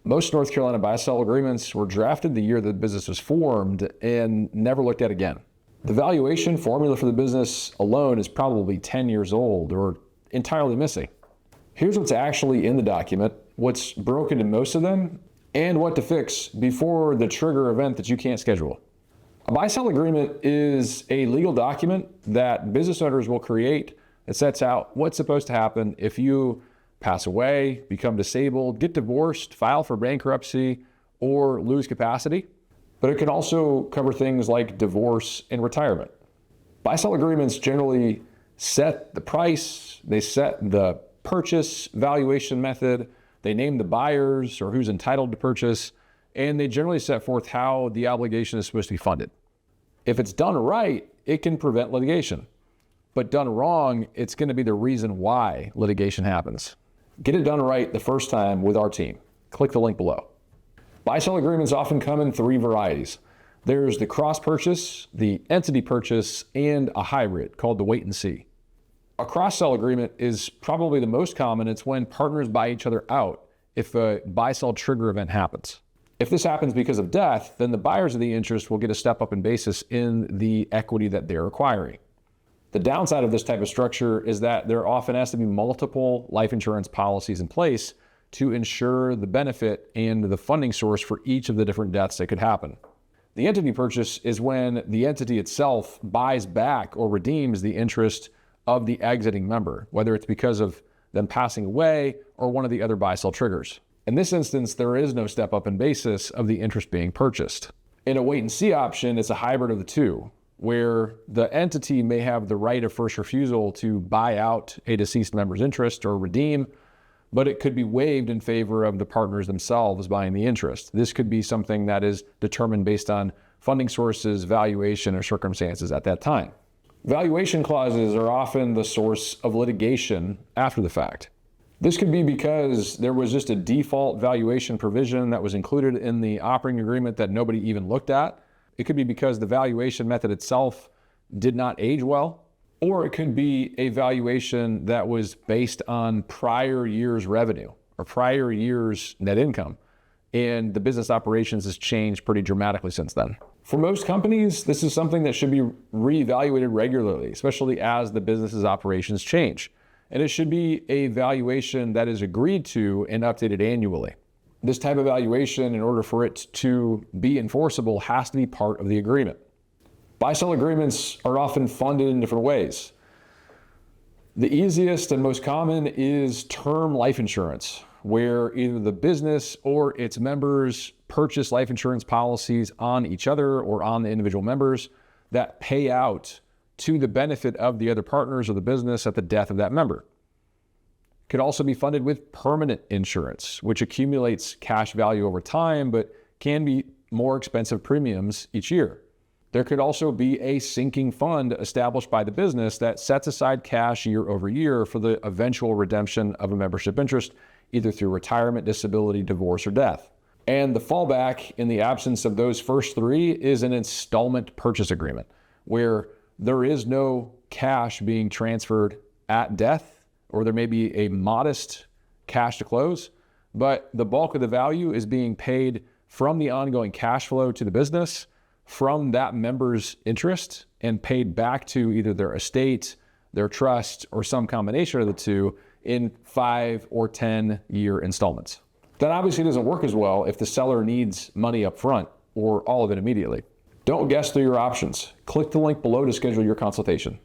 Most North Carolina buy-sell agreements were drafted the year the business was formed and never looked at again. The valuation formula for the business alone is probably 10 years old or entirely missing. Here's what's actually in the document, what's broken in most of them, and what to fix before the trigger event that you can't schedule. A buy-sell agreement is a legal document that business owners will create that sets out what's supposed to happen if you pass away, become disabled, get divorced, file for bankruptcy, or lose capacity. But it can also cover things like divorce and retirement. Buy-sell agreements generally set the price, they set the purchase valuation method, they name the buyers or who's entitled to purchase, and they generally set forth how the obligation is supposed to be funded. If it's done right, it can prevent litigation. But done wrong, it's going to be the reason why litigation happens. Get it done right the first time with our team. Click the link below. Buy-sell agreements often come in three varieties. There's the cross-purchase, the entity purchase, and a hybrid called the wait and see. A cross-sell agreement is probably the most common. It's when partners buy each other out if a buy-sell trigger event happens. If this happens because of death, then the buyers of the interest will get a step up in basis in the equity that they're acquiring. The downside of this type of structure is that there often has to be multiple life insurance policies in place to ensure the benefit and the funding source for each of the different deaths that could happen. The entity purchase is when the entity itself buys back or redeems the interest of the exiting member, whether it's because of them passing away or one of the other buy-sell triggers. In this instance, there is no step up in basis of the interest being purchased. In a wait and see option, it's a hybrid of the two, where the entity may have the right of first refusal to buy out a deceased member's interest or redeem, but it could be waived in favor of the partners themselves buying the interest. This could be something that is determined based on funding sources, valuation, or circumstances at that time. Valuation clauses are often the source of litigation after the fact. This could be because there was just a default valuation provision that was included in the operating agreement that nobody even looked at. It could be because the valuation method itself did not age well, or it could be a valuation that was based on prior year's revenue or prior year's net income, and the business operations has changed pretty dramatically since then. For most companies, this is something that should be reevaluated regularly, especially as the business's operations change. And it should be a valuation that is agreed to and updated annually. This type of valuation, in order for it to be enforceable, has to be part of the agreement. Buy-sell agreements are often funded in different ways. The easiest and most common is term life insurance, where either the business or its members purchase life insurance policies on each other or on the individual members that pay out to the benefit of the other partners of the business at the death of that member. Could also be funded with permanent insurance, which accumulates cash value over time, but can be more expensive premiums each year. There could also be a sinking fund established by the business that sets aside cash year over year for the eventual redemption of a membership interest, either through retirement, disability, divorce, or death. And the fallback in the absence of those first three is an installment purchase agreement, where there is no cash being transferred at death, or there may be a modest cash to close, but the bulk of the value is being paid from the ongoing cash flow to the business from that member's interest and paid back to either their estate, their trust, or some combination of the two in 5 or 10-year installments. That obviously doesn't work as well if the seller needs money up front or all of it immediately. Don't guess through your options. Click the link below to schedule your consultation.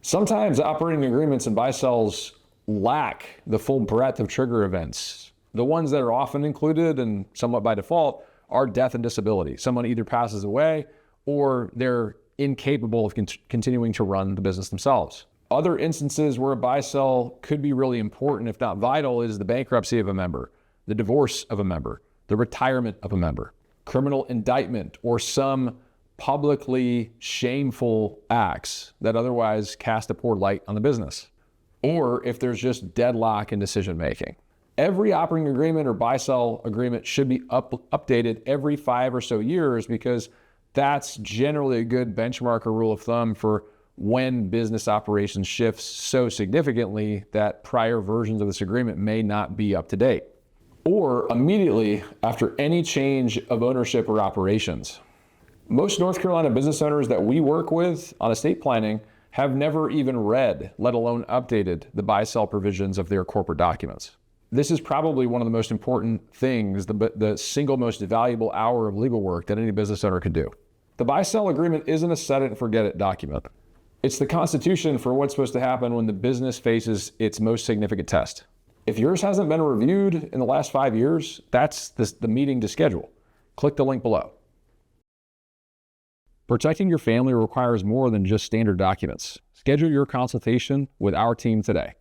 Sometimes operating agreements and buy-sells lack the full breadth of trigger events. The ones that are often included and somewhat by default are death and disability. Someone either passes away or they're incapable of continuing to run the business themselves. Other instances where a buy-sell could be really important, if not vital, is the bankruptcy of a member, the divorce of a member, the retirement of a member, criminal indictment, or some publicly shameful acts that otherwise cast a poor light on the business, or if there's just deadlock in decision making. Every operating agreement or buy-sell agreement should be updated every 5 or so years, because that's generally a good benchmark or rule of thumb for when business operations shifts so significantly that prior versions of this agreement may not be up to date. or immediately after any change of ownership or operations. Most North Carolina business owners that we work with on estate planning have never even read, let alone updated, the buy-sell provisions of their corporate documents. This is probably one of the most important things, the single most valuable hour of legal work that any business owner could do. The buy-sell agreement isn't a set-it-and-forget-it document. It's the constitution for what's supposed to happen when the business faces its most significant test. If yours hasn't been reviewed in the last 5 years, that's the meeting to schedule. Click the link below. Protecting your family requires more than just standard documents. Schedule your consultation with our team today.